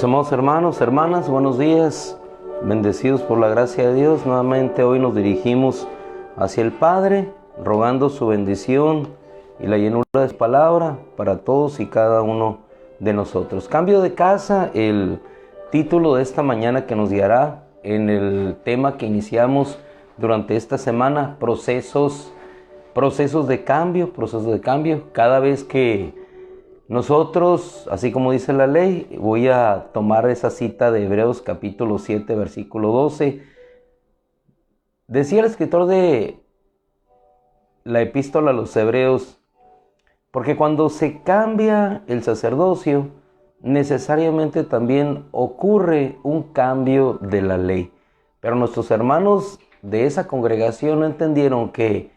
Mis amados hermanos, hermanas, buenos días, bendecidos por la gracia de Dios. Nuevamente hoy nos dirigimos hacia el Padre, rogando su bendición y la llenura de su palabra para todos y cada uno de nosotros. Cambio de casa, el título de esta mañana que nos guiará en el tema que iniciamos durante esta semana, procesos de cambio. Cada vez que nosotros, así como dice la ley, voy a tomar esa cita de Hebreos capítulo 7, versículo 12. Decía el escritor de la epístola a los Hebreos, porque cuando se cambia el sacerdocio, necesariamente también ocurre un cambio de la ley. Pero nuestros hermanos de esa congregación no entendieron que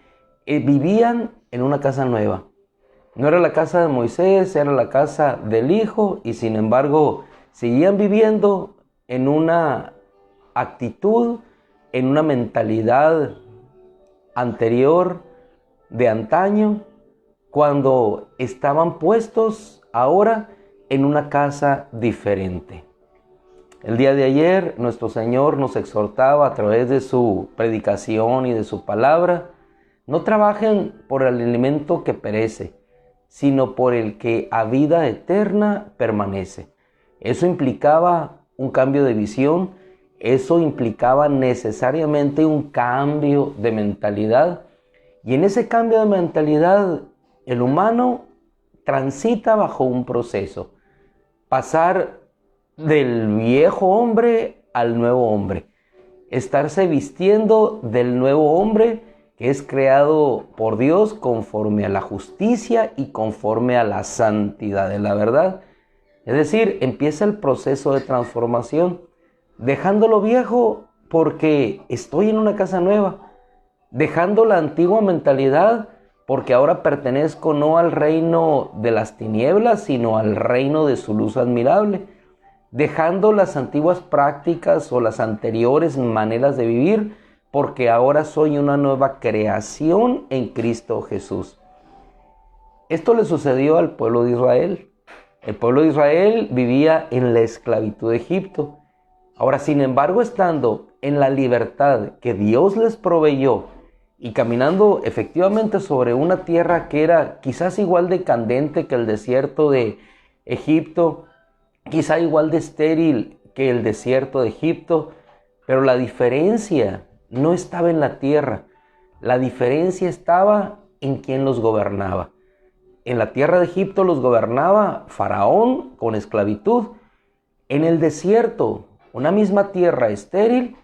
vivían en una casa nueva. No era la casa de Moisés, era la casa del Hijo, y sin embargo seguían viviendo en una actitud, en una mentalidad anterior, de antaño, cuando estaban puestos ahora en una casa diferente. El día de ayer nuestro Señor nos exhortaba a través de su predicación y de su palabra: no trabajen por el alimento que perece, sino por el que a vida eterna permanece. Eso implicaba un cambio de visión, eso implicaba necesariamente un cambio de mentalidad. Y en ese cambio de mentalidad, el humano transita bajo un proceso. Pasar del viejo hombre al nuevo hombre. Estarse vistiendo del nuevo hombre que es creado por Dios conforme a la justicia y conforme a la santidad de la verdad. Es decir, empieza el proceso de transformación, dejando lo viejo porque estoy en una casa nueva, dejando la antigua mentalidad porque ahora pertenezco no al reino de las tinieblas, sino al reino de su luz admirable, dejando las antiguas prácticas o las anteriores maneras de vivir, porque ahora soy una nueva creación en Cristo Jesús. Esto le sucedió al pueblo de Israel. El pueblo de Israel vivía en la esclavitud de Egipto. Ahora, sin embargo, estando en la libertad que Dios les proveyó y caminando efectivamente sobre una tierra que era quizás igual de candente que el desierto de Egipto, quizá igual de estéril que el desierto de Egipto, pero la diferencia no estaba en la tierra, la diferencia estaba en quien los gobernaba. En la tierra de Egipto los gobernaba Faraón con esclavitud. En el desierto, una misma tierra estéril,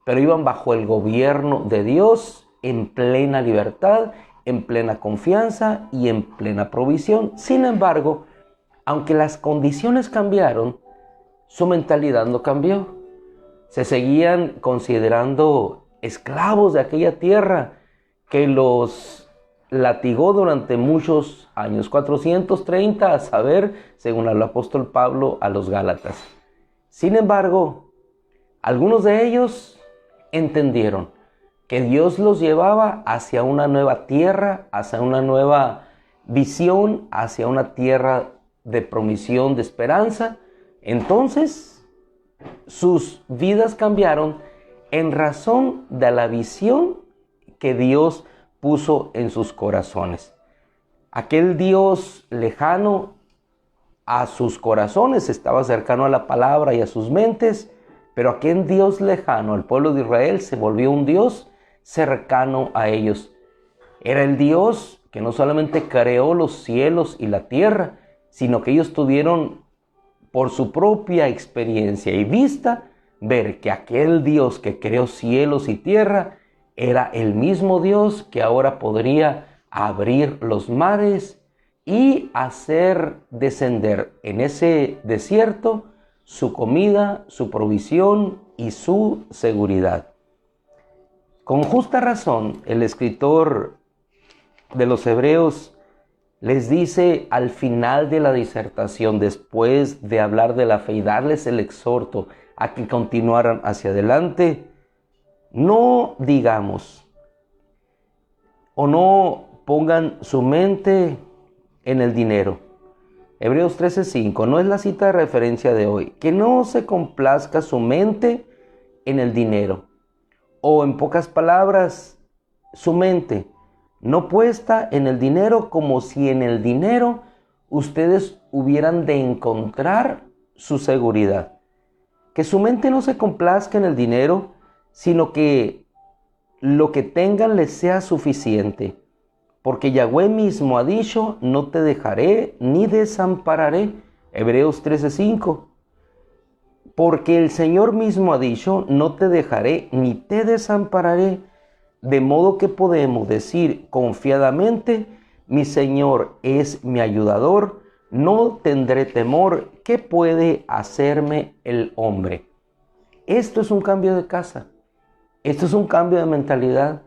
pero iban bajo el gobierno de Dios en plena libertad, en plena confianza y en plena provisión. Sin embargo, aunque las condiciones cambiaron, su mentalidad no cambió. Se seguían considerando esclavos de aquella tierra que los latigó durante muchos años, 430 a saber, según el apóstol Pablo a los Gálatas. Sin embargo, algunos de ellos entendieron que Dios los llevaba hacia una nueva tierra, hacia una nueva visión, hacia una tierra de promisión, de esperanza. Entonces, sus vidas cambiaron en razón de la visión que Dios puso en sus corazones. Aquel Dios lejano a sus corazones estaba cercano a la palabra y a sus mentes, pero aquel Dios lejano al pueblo de Israel se volvió un Dios cercano a ellos. Era el Dios que no solamente creó los cielos y la tierra, sino que ellos tuvieron por su propia experiencia y vista ver que aquel Dios que creó cielos y tierra era el mismo Dios que ahora podría abrir los mares y hacer descender en ese desierto su comida, su provisión y su seguridad. Con justa razón, el escritor de los Hebreos les dice al final de la disertación, después de hablar de la fe y darles el exhorto a que continuaran hacia adelante: no digamos o no pongan su mente en el dinero, Hebreos 13:5, no es la cita de referencia de hoy. Que no se complazca su mente en el dinero. O en pocas palabras, su mente no puesta en el dinero, como si en el dinero ustedes hubieran de encontrar su seguridad. Que su mente no se complazca en el dinero, sino que lo que tengan les sea suficiente. Porque Yahweh mismo ha dicho, no te dejaré ni desampararé. Hebreos 13:5. Porque el Señor mismo ha dicho, no te dejaré ni te desampararé. De modo que podemos decir confiadamente, mi Señor es mi ayudador, no tendré temor. ¿Qué puede hacerme el hombre? Esto es un cambio de casa. Esto es un cambio de mentalidad.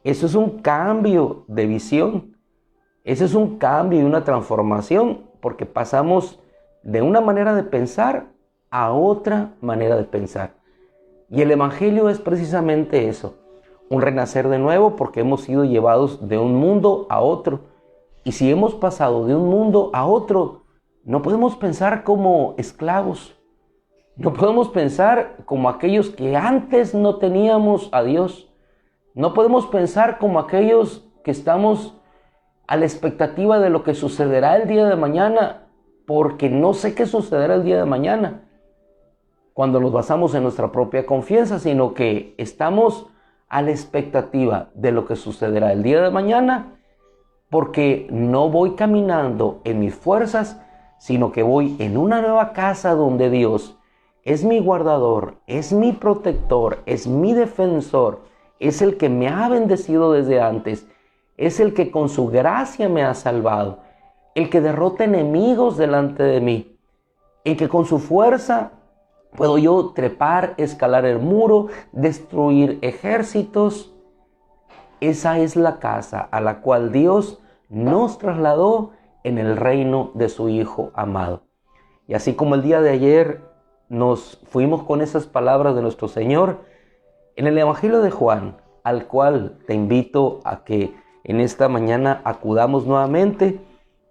Eso es un cambio de visión. Eso es un cambio y una transformación, porque pasamos de una manera de pensar a otra manera de pensar. Y el Evangelio es precisamente eso, un renacer de nuevo, porque hemos sido llevados de un mundo a otro. Y si hemos pasado de un mundo a otro, no podemos pensar como esclavos. No podemos pensar como aquellos que antes no teníamos a Dios. No podemos pensar como aquellos que estamos a la expectativa de lo que sucederá el día de mañana, porque no sé qué sucederá el día de mañana, cuando nos basamos en nuestra propia confianza, sino que estamos a la expectativa de lo que sucederá el día de mañana, porque no voy caminando en mis fuerzas, sino que voy en una nueva casa donde Dios es mi guardador, es mi protector, es mi defensor, es el que me ha bendecido desde antes, es el que con su gracia me ha salvado, el que derrota enemigos delante de mí, el que con su fuerza puedo yo trepar, escalar el muro, destruir ejércitos. Esa es la casa a la cual Dios nos trasladó en el reino de su Hijo amado. Y así como el día de ayer nos fuimos con esas palabras de nuestro Señor, en el Evangelio de Juan, al cual te invito a que en esta mañana acudamos nuevamente,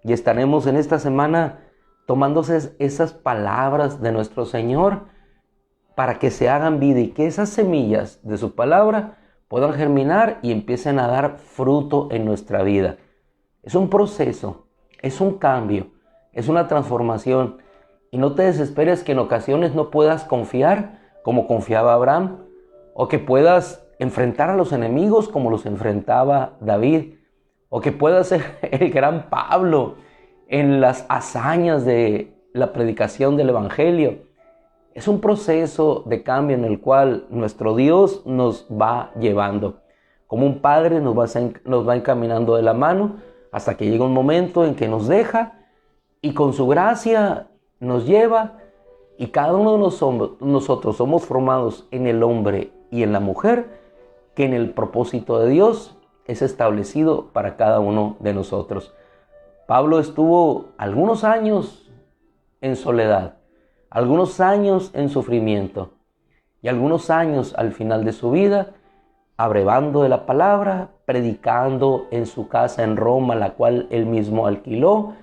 y estaremos en esta semana tomándose esas palabras de nuestro Señor para que se hagan vida y que esas semillas de su palabra puedan germinar y empiecen a dar fruto en nuestra vida. Es un proceso, es un cambio, es una transformación. Y no te desesperes que en ocasiones no puedas confiar como confiaba Abraham, o que puedas enfrentar a los enemigos como los enfrentaba David, o que puedas ser el gran Pablo en las hazañas de la predicación del Evangelio. Es un proceso de cambio en el cual nuestro Dios nos va llevando. Como un padre nos va encaminando de la mano hasta que llega un momento en que nos deja y con su gracia nos lleva, y cada uno de nosotros somos formados en el hombre y en la mujer que en el propósito de Dios es establecido para cada uno de nosotros. Pablo estuvo algunos años en soledad, algunos años en sufrimiento y algunos años al final de su vida abrevando de la palabra, predicando en su casa en Roma, la cual él mismo alquiló,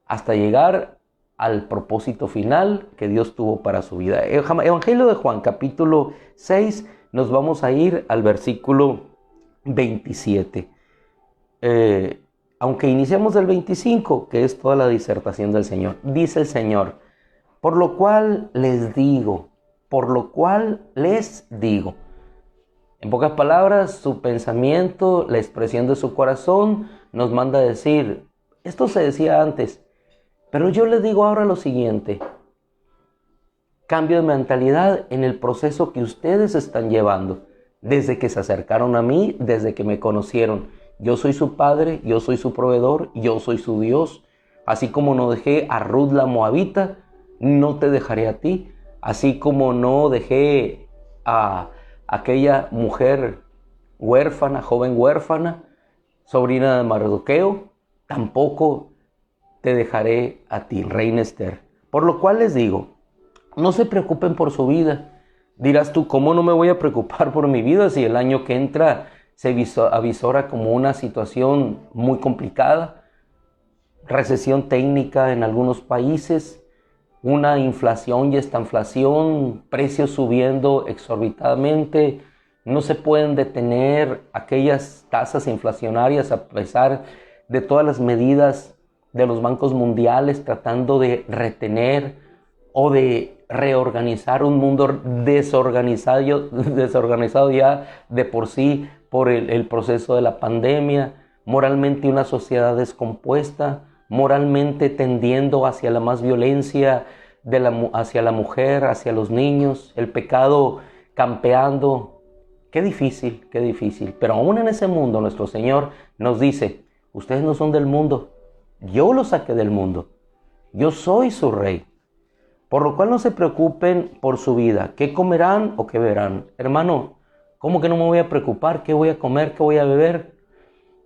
hasta llegar al propósito final que Dios tuvo para su vida. Evangelio de Juan, capítulo 6, nos vamos a ir al versículo 27. Aunque iniciamos del 25, que es toda la disertación del Señor. Dice el Señor, por lo cual les digo. En pocas palabras, su pensamiento, la expresión de su corazón nos manda a decir, esto se decía antes, pero yo les digo ahora lo siguiente: cambio de mentalidad en el proceso que ustedes están llevando, desde que se acercaron a mí, desde que me conocieron. Yo soy su padre, yo soy su proveedor, yo soy su Dios. Así como no dejé a Ruth la moabita, no te dejaré a ti. Así como no dejé a aquella mujer huérfana, joven huérfana, sobrina de Mardoqueo, tampoco te dejaré a ti, reina Esther. Por lo cual les digo, no se preocupen por su vida. Dirás tú, ¿cómo no me voy a preocupar por mi vida si el año que entra se avisora como una situación muy complicada? recesión técnica en algunos países, una inflación y estanflación, precios subiendo exorbitadamente. No se pueden detener aquellas tasas inflacionarias a pesar de todas las medidas de los bancos mundiales tratando de retener o de reorganizar un mundo desorganizado ya de por sí por el proceso de la pandemia, moralmente una sociedad descompuesta, moralmente tendiendo hacia la más violencia hacia la mujer, hacia los niños, el pecado campeando. Qué difícil, qué difícil. Pero aún en ese mundo nuestro Señor nos dice, ustedes no son del mundo, yo los saqué del mundo, yo soy su rey. Por lo cual no se preocupen por su vida, qué comerán o qué beberán. Hermano, ¿cómo que no me voy a preocupar? ¿Qué voy a comer? ¿Qué voy a beber?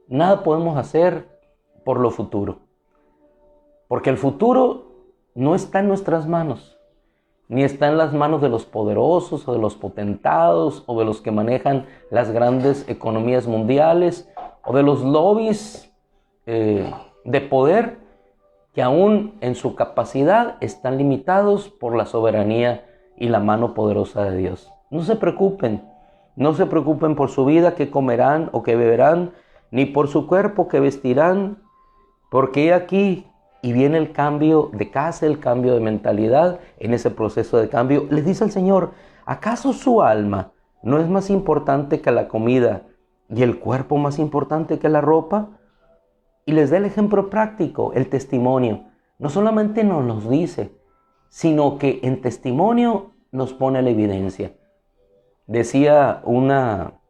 Nada podemos hacer por lo futuro. Porque el futuro no está en nuestras manos, ni está en las manos de los poderosos o de los potentados o de los que manejan las grandes economías mundiales o de los lobbies de poder que aún en su capacidad están limitados por la soberanía y la mano poderosa de Dios. No se preocupen por su vida, qué comerán o qué beberán, ni por su cuerpo, qué vestirán, porque aquí y viene el cambio de casa, el cambio de mentalidad. En ese proceso de cambio les dice el Señor, ¿acaso su alma no es más importante que la comida y el cuerpo más importante que la ropa? Y les da el ejemplo práctico, el testimonio. No solamente nos los dice, sino que en testimonio nos pone la evidencia. Decía una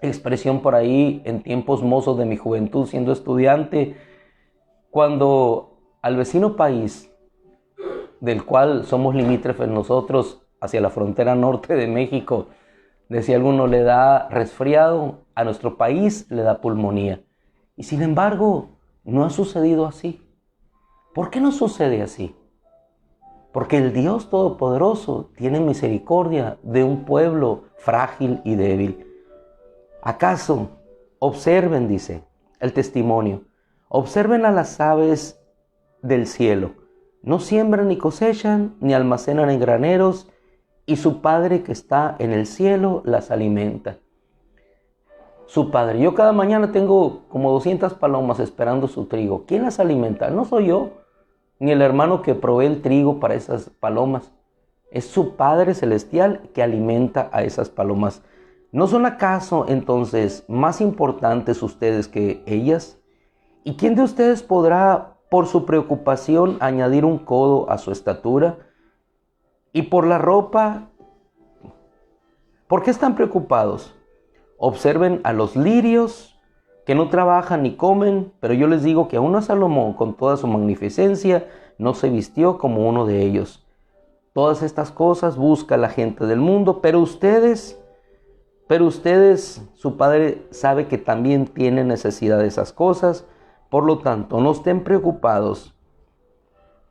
expresión por ahí en tiempos mozos de mi juventud, siendo estudiante, cuando al vecino país, del cual somos limítrofes nosotros, hacia la frontera norte de México, decía alguno, le da resfriado, a nuestro país le da pulmonía. Y sin embargo, no ha sucedido así. ¿Por qué no sucede así? Porque el Dios Todopoderoso tiene misericordia de un pueblo frágil y débil. ¿Acaso observen, dice el testimonio, observen a las aves del cielo? No siembran ni cosechan, ni almacenan en graneros, y su Padre que está en el cielo las alimenta. Su Padre. Yo cada mañana tengo como 200 palomas esperando su trigo. ¿Quién las alimenta? No soy yo, ni el hermano que provee el trigo para esas palomas. Es su Padre Celestial que alimenta a esas palomas. ¿No son acaso entonces más importantes ustedes que ellas? ¿Y quién de ustedes podrá, por su preocupación, añadir un codo a su estatura? Y por la ropa, ¿por qué están preocupados? Observen a los lirios, que no trabajan ni comen, pero yo les digo que aún a Salomón, con toda su magnificencia, no se vistió como uno de ellos. Todas estas cosas busca la gente del mundo, pero ustedes, su Padre sabe que también tienen necesidad de esas cosas. Por lo tanto, no estén preocupados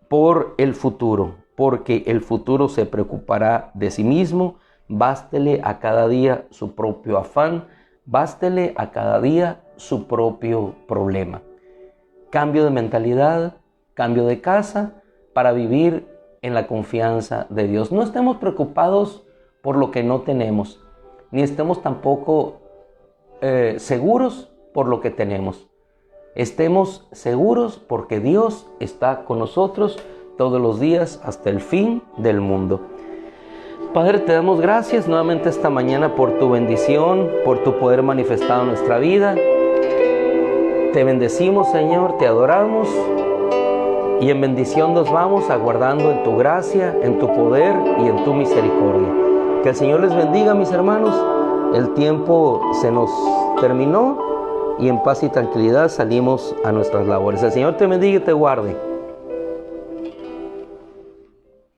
por el futuro, porque el futuro se preocupará de sí mismo. Bástele a cada día su propio afán, bástele a cada día su propio problema. Cambio de mentalidad, cambio de casa para vivir en la confianza de Dios. No estemos preocupados por lo que no tenemos, ni estemos tampoco seguros por lo que tenemos. Estemos seguros porque Dios está con nosotros todos los días hasta el fin del mundo. Padre, te damos gracias nuevamente esta mañana por tu bendición, por tu poder manifestado en nuestra vida. Te bendecimos, Señor, te adoramos y en bendición nos vamos aguardando en tu gracia, en tu poder y en tu misericordia. Que el Señor les bendiga, mis hermanos. El tiempo se nos terminó y en paz y tranquilidad salimos a nuestras labores. El Señor te bendiga y te guarde.